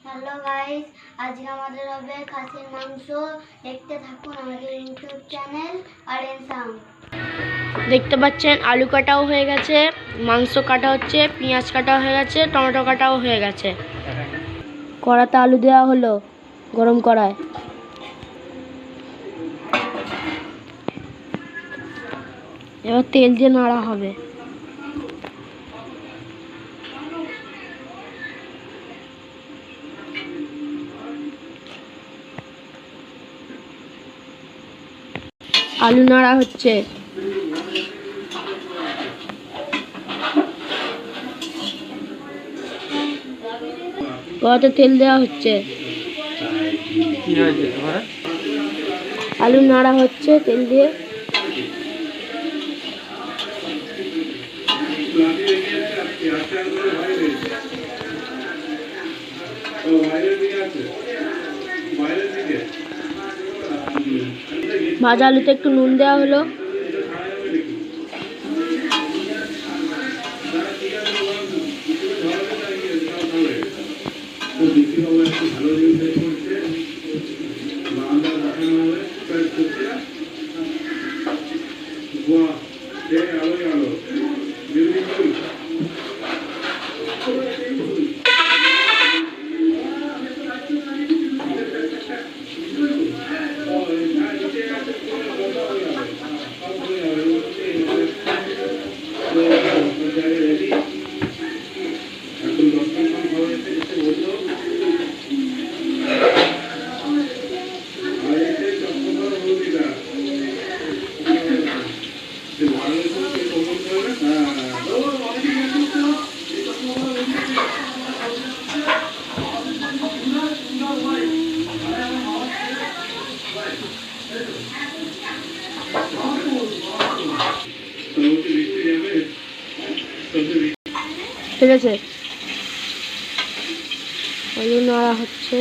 Hello guys, আজকে আমাদের হবে খাসির মাংস। দেখতে থাকুন আমাদের ইউটিউব চ্যানেল আরএন সাউন্ড। দেখতে পাচ্ছেন আলু কাটাও হয়ে গেছে, মাংস কাটা হচ্ছে, পেঁয়াজ কাটা হয়ে গেছে, টমেটো কাটাও হয়ে গেছে। কড়াতে আলু দেওয়া হলো গরম কড়ায়। এবার তেল দিয়ে নাড়া হবে। আলু নাড়া হচ্ছে। কড়াতে তেল দেওয়া হচ্ছে। আলু নাড়া হচ্ছে তেল দিয়ে। ভাজা আলুতে একটু নুন দেওয়া হলো। ঠিক আছে, আলু নাড়া হচ্ছে।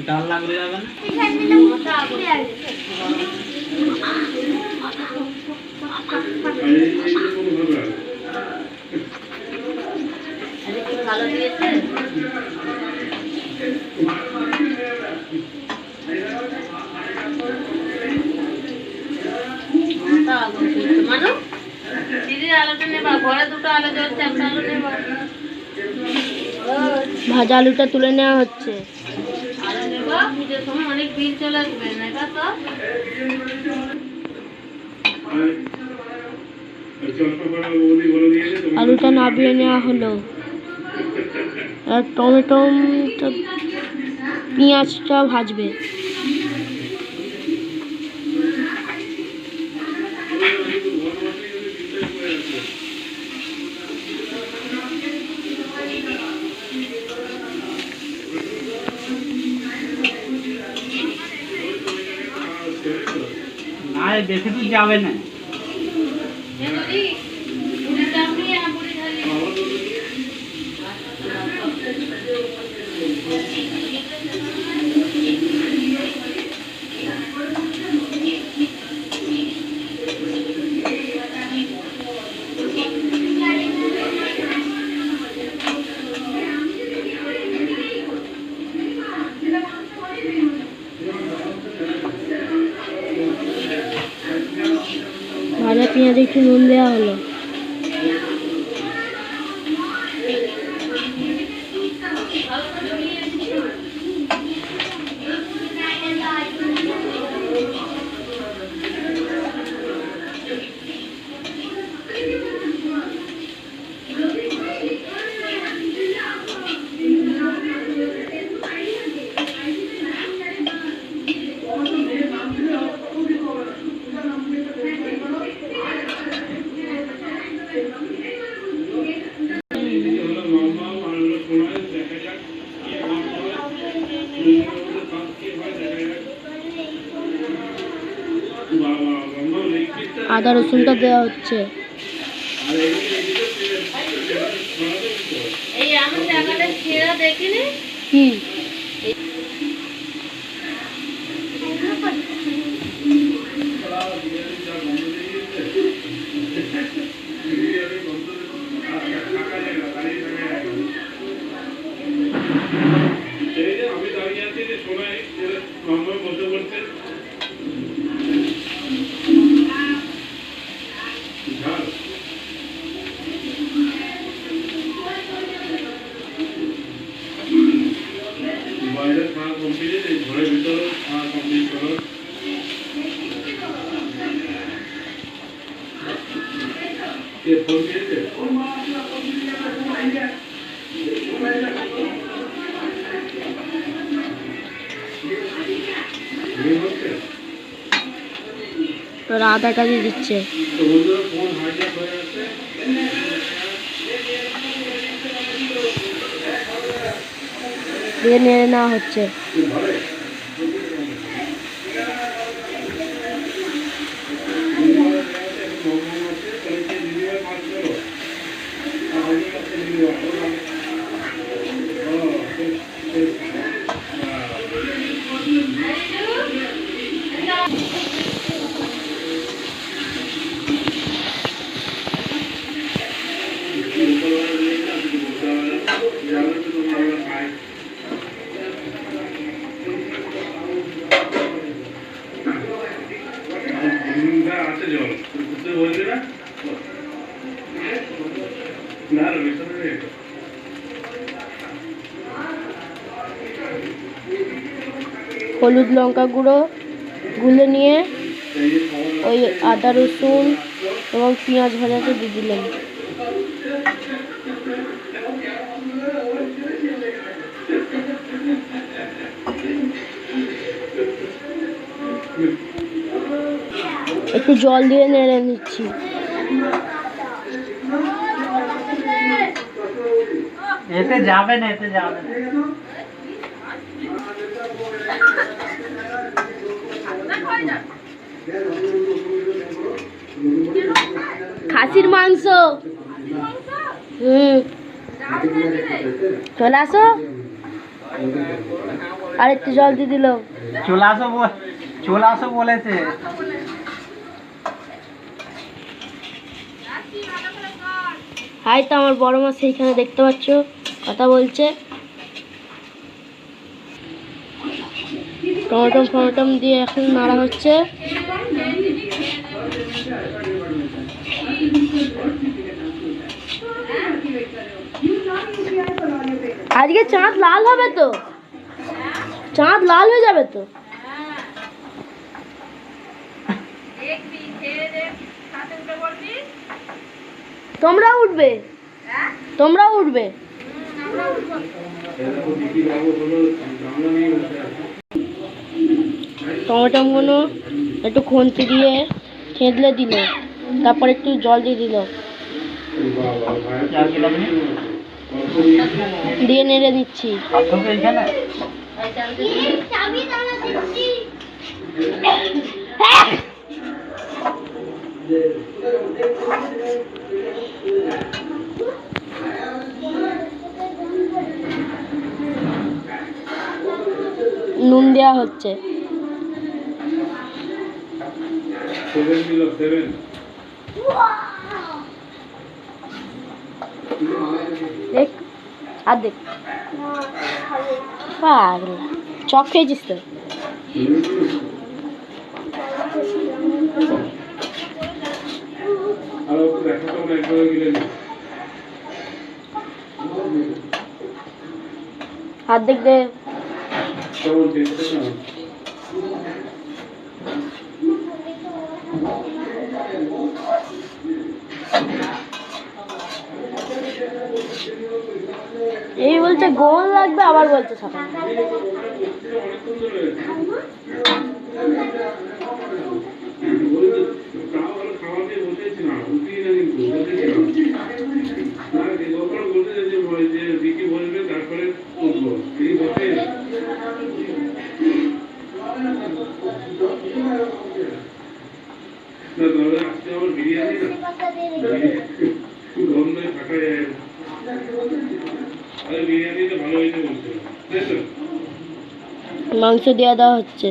ডাল লাগলে যাবে না। ভালো দিয়েছে। মানু দিদি আলুটা নেবা, ঘরে দুটো আলু জ্বলছে, একটা আলু নেবা। ভাজা আলুটা তুলে নেওয়া হচ্ছে। আলু নেবা, পুজোর সময় অনেক বিল চলে আসবে না তো। আলুটা নামিয়ে নেওয়া হলো। আর টমেটো পেঁয়াজটা ভাজবে। ভাই বেশি দূর যাবে না। ভাজা পেঁয়াজে একটু নুন দেওয়া হলো। আদা রসুনটা দেওয়া হচ্ছে। কি আমি দাঁড়িয়ে আছি যে শোনাই নম্বর বলতে বলতে বাইরে খাওয়া কমপ্লিট, এই ঘরের ভিতরে খাওয়া কমপ্লিট করো। কে ফোন দিয়েছে? তোরা আদাটা দিয়ে দিচ্ছে। তো বন্ধুরা ফোন হাইজ্যাক হয়ে আছে। দিয়ে নেড়ে নেওয়া হচ্ছে। আছে জল বলবি না না হলুদ লঙ্কা গুঁড়ো গুলে নিয়ে ওই আদা রসুন এবং পেঁয়াজ ভাজাতে দিয়ে দিলাম। একটু জল দিয়ে নেড়ে নিচ্ছি। এতে যাবে না, এতে যাবে না। খাসির মাংস। চলে আসো। আর একটু জল দিয়ে দিল। চলে আসো বলেছে। হাই, তো আমার বড় মা সেইখানে দেখতে পাচ্ছ কথা বলছে। টমেটম দিয়ে এখন নাড়া হচ্ছে। আজকে চাঁদ লাল হবে তো, চাঁদ লাল হয়ে যাবে তো। তোমরা উঠবে, তোমরা উঠবে। টমেটোগুলো একটু খুন্তি দিয়ে থেঁতলে দিল, তারপর একটু জল দিয়ে দিল, দিয়ে নেড়ে দিচ্ছি। নুন দেওয়া হচ্ছে। দেখ আর দেখ, পাগলা চক খেয়েছিস তো? হাত দেখ দে। এই বলছে গোল লাগবে, আবার বলছে সকাল। মাংস দেওয়া হচ্ছে।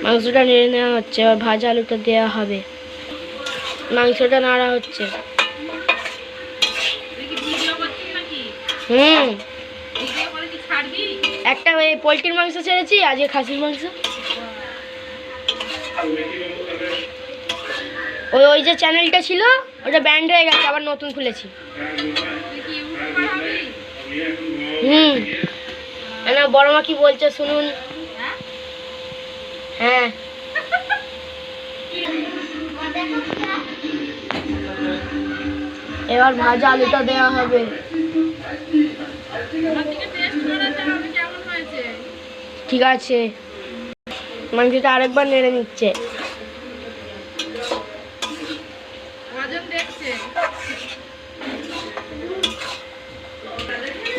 মাংসটা নেড়ে নেওয়া হচ্ছে, আর ভাজা আলুটা দেওয়া হবে। মাংসটা নাড়া হচ্ছে। হুম, একটা ওই পোলট্রির মাংস ছেড়েছি, আজকে খাসির মাংস। ওই যে চ্যানেলটা ছিল ওটা ব্যান্ড হয়ে গেছে, আবার নতুন খুলেছি। হুম, বড় মা কি বলছে শুনুন। হ্যাঁ, এবার ভাজা আলুটা দেওয়া হবে। ঠিক আছে, মাংসটা আরেকবার নেড়ে নিচ্ছে।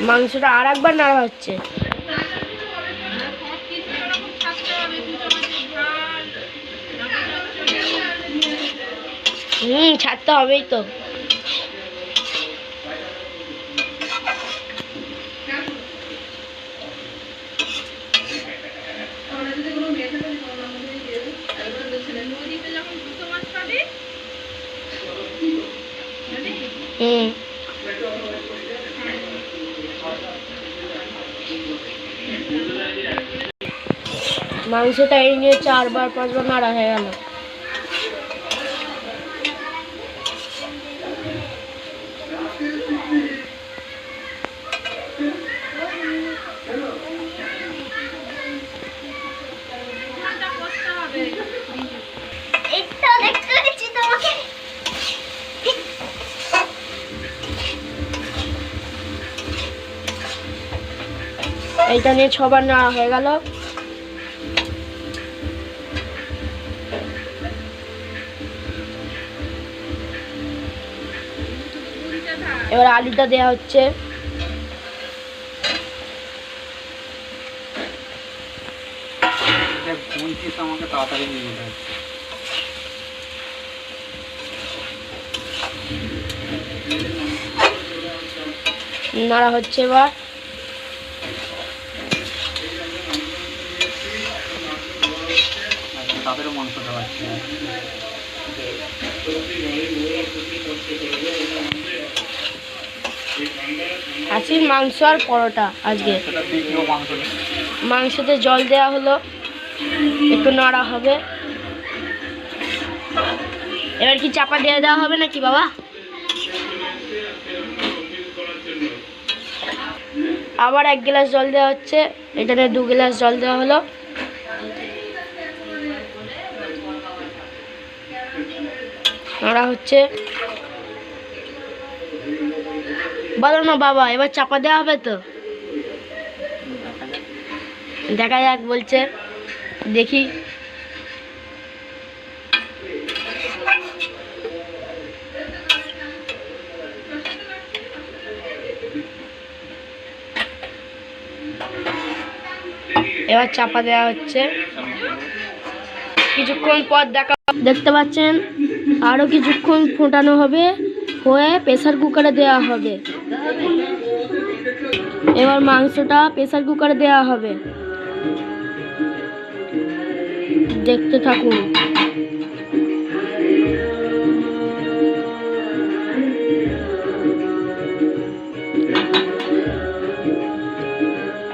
মাংসটা আরেকবার নাড়া হচ্ছে। ছাড়তে হবেই তো। মাংসটা এই নিয়ে 4-5বার নাড়া হয়ে গেল। এইটা নিয়ে 6বার নাড়া হয়ে গেল। এবার আলুটা দেওয়া হচ্ছে। আমাকে তাড়াতাড়ি নিয়ে যেতে হবে। নাড়া হচ্ছে এবার। তাদেরও মাংস দেওয়া হচ্ছে। খাসির মাংস আর পরোটা আজকে। মাংসতে জল দেওয়া হলো, একটু নাড়া হবে। এবার কি চাপা দিয়ে দেওয়া হবে নাকি বাবা? আবার 1 গ্লাস জল দেওয়া হচ্ছে। এখানে 2 গ্লাস জল দেওয়া হলো। নাড়া হচ্ছে। বলো না বাবা, এবার চাপা দেওয়া হবে তো? দেখা যাক বলছে, দেখি। এবার চাপা দেওয়া হচ্ছে। কিছুক্ষণ পর দেখতে পাচ্ছেন আরো কিছুক্ষণ ফোটানো হবে, হয়ে প্রেসার কুকারে দেওয়া হবে। এবার মাংসটা প্রেসার কুকারে দেওয়া হবে, দেখতে থাকুন।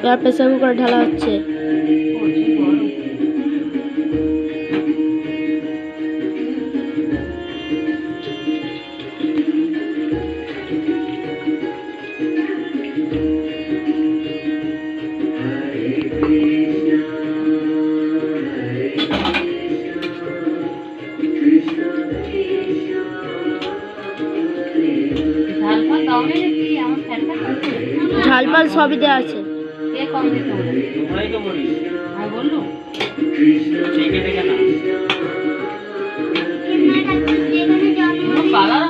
এবার প্রেসার কুকারে ঢালা হচ্ছে। ঝালপাল সবই দেওয়া আছে। তোমরাই তো বলিস। চেখে দেখে না। কালার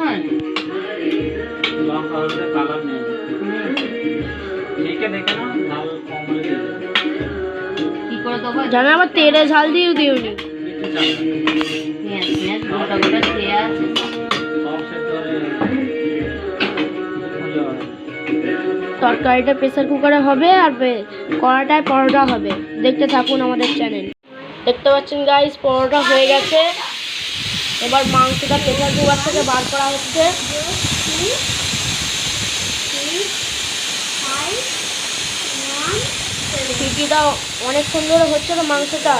লঙ্কা হলুদের কালার নেই। চেখে দেখে না, ঝাল কম হলে দিয়ে দেবে। জানা আবার তেলে ঝাল দিয়েও দিওনি। একটু চাপ দেবে। সব সেদ্ধ হলে মজা হবে। তরকারিটা প্রেসার কুকারে হবে আর কড়াটায় পরোটা হবে। দেখতে থাকুন আমাদের চ্যানেল। দেখতে পাচ্ছেন গাইস, পরোটা হয়ে গেছে। এবার মাংসটা প্রেসার কুকার থেকে বার করা হচ্ছে। সিটিটা অনেকক্ষণ ধরে হচ্ছে তো মাংসটা।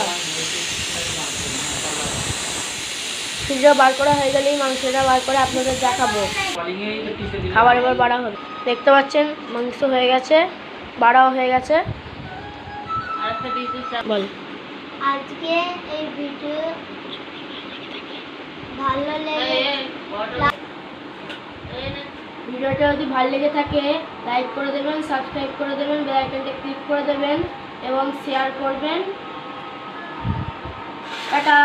সিটিটা বার করা হয়ে গেলেই মাংসটা বার করে আপনাদের দেখাবো। খাবার এবার বাড়া হবে। দেখতে পাচ্ছেন মাংস হয়ে গেছে, বাড়াও হয়ে গেছে। বল। আজকে এই ভিডিও ভালো ভিডিওটা যদি ভালো লেগে থাকে লাইক করে দেবেন, সাবস্ক্রাইব করে দেবেন, বেল আইকনটা ক্লিক করে দেবেন এবং শেয়ার করবেন। টাটা।